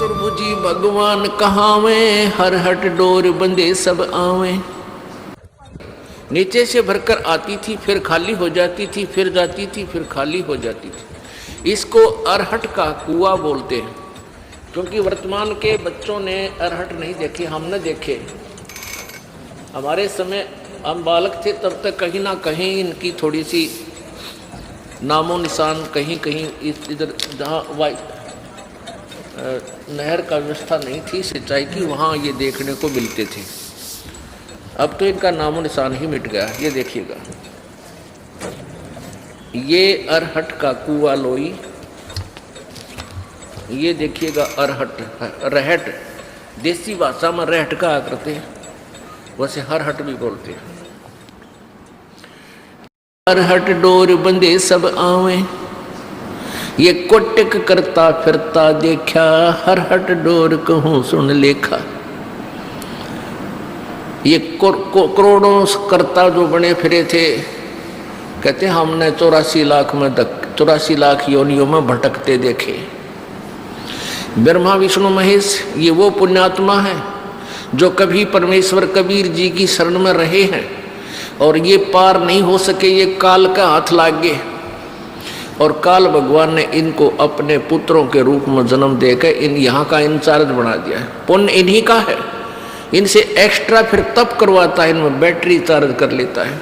चतुर्भुजी भगवान कहावे, हर हट डोर बंदे सब आवे। नीचे से भरकर आती थी, फिर खाली हो जाती थी, फिर जाती थी, फिर खाली हो जाती थी। इसको अरहट का कुआं बोलते हैं, क्योंकि वर्तमान के बच्चों ने अरहट नहीं देखे, हमने देखे। हमारे समय हम बालक थे तब तक कहीं ना कहीं इनकी थोड़ी सी नामो निशान कहीं कहीं इधर जहाँ नहर का व्यवस्था नहीं थी सिंचाई की, वहाँ ये देखने को मिलते थे। अब तो इनका नामो निशान ही मिट गया। ये देखिएगा, ये अरहट का कुआं लोई, ये देखिएगा अरहट, रहट देसी भाषा में रहट कहा करते हैं, वैसे हरहट भी बोलते हैं। हरहट डोर बंदे सब आवे, ये कोटिक करता फिरता देखा, हरहट डोर कहूँ सुन लेखा। ये करोड़ों करता जो बने फिरे थे, कहते हमने 84 लाख योनियों में भटकते देखे। ब्रह्मा विष्णु महेश ये वो पुण्यात्मा है जो कभी परमेश्वर कबीर जी की शरण में रहे हैं और ये पार नहीं हो सके, ये काल का हाथ लाग गए और काल भगवान ने इनको अपने पुत्रों के रूप में जन्म देकर इन यहाँ का इंचार्ज बना दिया है। पुण्य इन्हीं का है, इनसे एक्स्ट्रा फिर तप करवाता है, इनमें बैटरी चार्ज कर लेता है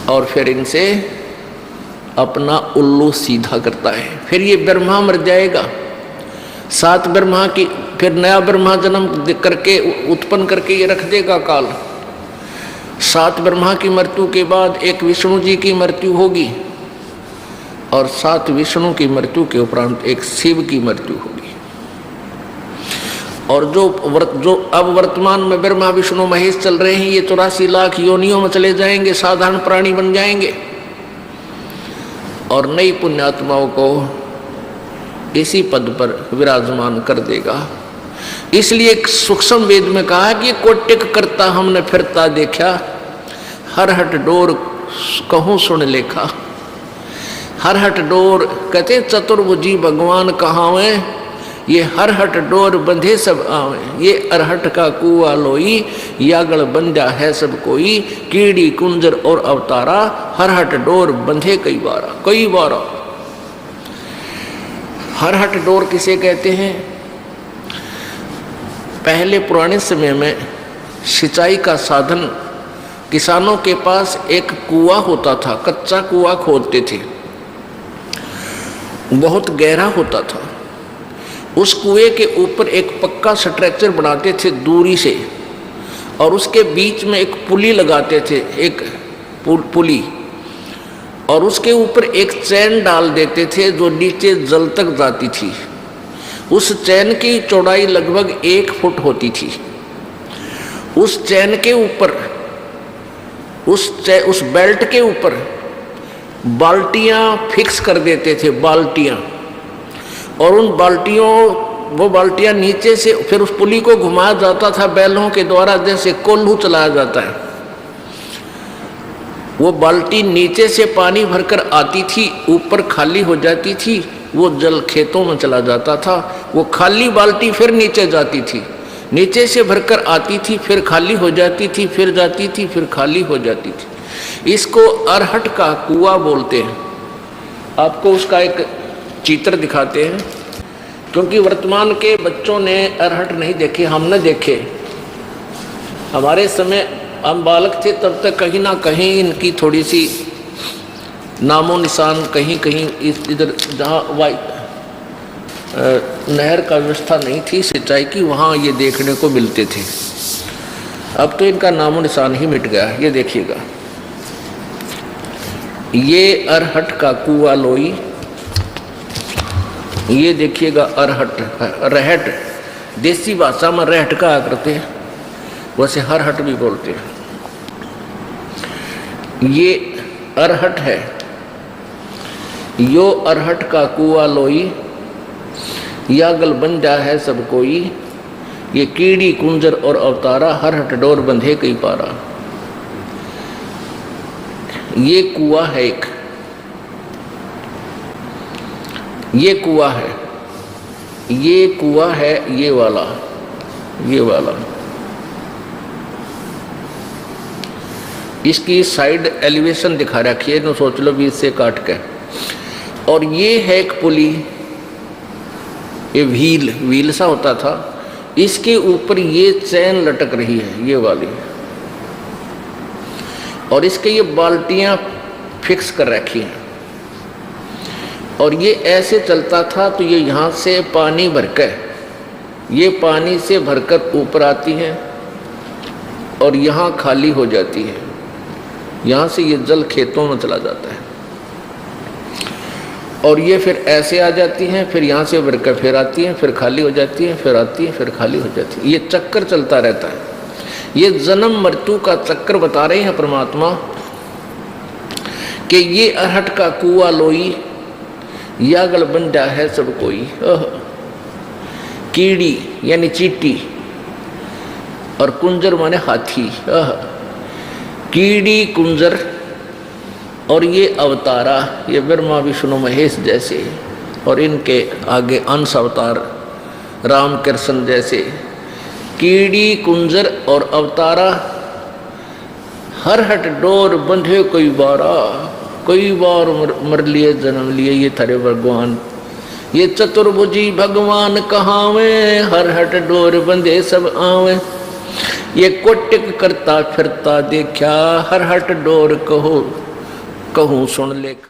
और फिर इनसे अपना उल्लू सीधा करता है। फिर ये ब्रह्मा मर जाएगा, 7 ब्रह्मा की फिर नया ब्रह्मा जन्म करके उत्पन्न करके ये रख देगा काल। 7 ब्रह्मा की मृत्यु के बाद एक विष्णु जी की मृत्यु होगी और 7 विष्णु की मृत्यु के उपरांत एक शिव की मृत्यु होगी। और जो अब वर्तमान में ब्रह्मा विष्णु महेश चल रहे हैं, ये 84 लाख योनियों में चले जाएंगे, साधारण प्राणी बन जाएंगे और नई पुण्यात्माओं को इसी पद पर विराजमान कर देगा। इसलिए सूक्ष्म वेद में कहा कि कोटिक करता हमने फिरता देखा, हरहट डोर कहूँ सुन लेखा। हरहट डोर कहते चतुर्भुजी भगवान कहावे, ये हरहट डोर बंधे सब आवे। ये अरहट का कुआं लोई, यागल बंधा है सब कोई, कीड़ी कुंजर और अवतारा, हरहट डोर बंधे कई बारा। हरहट डोर किसे कहते हैं? पहले पुराने समय में सिंचाई का साधन, किसानों के पास एक कुआं होता था, कच्चा कुआं खोदते थे, बहुत गहरा होता था। उस कुएं के ऊपर एक पक्का स्ट्रक्चर बनाते थे दूरी से और उसके बीच में एक पुली लगाते थे, एक पुली, और उसके ऊपर एक चैन डाल देते थे जो नीचे जल तक जाती थी। उस चैन की चौड़ाई लगभग 1 फुट होती थी। उस चैन के ऊपर, उस बेल्ट के ऊपर बाल्टियां फिक्स कर देते थे, बाल्टियां, और उन वो बाल्टियां नीचे से फिर उस पुली को घुमाया जाता था बैलों के द्वारा, जैसे कोल्हू चलाया जाता है। वो बाल्टी नीचे से पानी भरकर आती थी, ऊपर खाली हो जाती थी, वो जल खेतों में चला जाता था। वो खाली बाल्टी फिर नीचे जाती थी, नीचे से भरकर आती थी, फिर खाली हो जाती थी, फिर जाती थी, फिर खाली हो जाती थी। इसको अरहट का कुआं बोलते हैं। आपको उसका एक चित्र दिखाते हैं, क्योंकि वर्तमान के बच्चों ने अरहट नहीं देखे, हमने देखे। हमारे समय हम बालक थे तब तक कहीं ना कहीं इनकी थोड़ी सी नामो निशान कहीं कहीं इधर जहाँ नहर का व्यवस्था नहीं थी सिंचाई की, वहाँ ये देखने को मिलते थे। अब तो इनका नामो निशान ही मिट गया। ये देखिएगा, ये अरहट का कुआं लोई, ये देखिएगा अरहट, रहट देसी भाषा में रहट कहा करते हैं, वैसे हरहट भी बोलते हैं। ये अरहट है, यो अरहट का कुआं लोई, यागल बंधा है सब कोई, ये कीड़ी कुंजर और अवतारा, हरहट डोर बंधे कई पारा। ये कुआं है एक, ये कुआं है, ये कुआं है, ये वाला इसकी साइड एलिवेशन दिखा रखी है, तो सोच लो 20 से काट के। और ये है एक पुली, ये व्हील सा होता था, इसके ऊपर ये चैन लटक रही है, ये वाली, और इसके ये बाल्टियां फिक्स कर रखी हैं। और ये ऐसे चलता था, तो ये यहाँ से पानी भरकर, ये पानी से भरकर ऊपर आती हैं और यहाँ खाली हो जाती है। यहाँ से ये जल खेतों में चला जाता है और ये फिर ऐसे आ जाती हैं, फिर यहाँ से भरकर फिर आती हैं, फिर खाली हो जाती हैं, फिर आती हैं, फिर खाली हो जाती है। ये चक्कर चलता रहता है। ये जन्म मृत्यु का चक्कर बता रहे हैं परमात्मा कि ये अरहट का कुआ लोई, या गल बंधा है सब कोई। कीड़ी यानी चींटी, और कुंजर माने हाथी। कीड़ी कुंजर, और ये अवतारा, ये ब्रह्मा विष्णु महेश जैसे, और इनके आगे अंश अवतार राम कृष्ण जैसे। कीड़ी कुंजर और अवतारा, हर हट डोर बंधे कई बार मर लिए जन्म लिए ये थारे भगवान। ये चतुर्भुजी भगवान कहावे, हर हट डोर बंधे सब आवे। ये कोटिक करता फिरता देखा, हर हट डोर कहूँ सुन लेखा।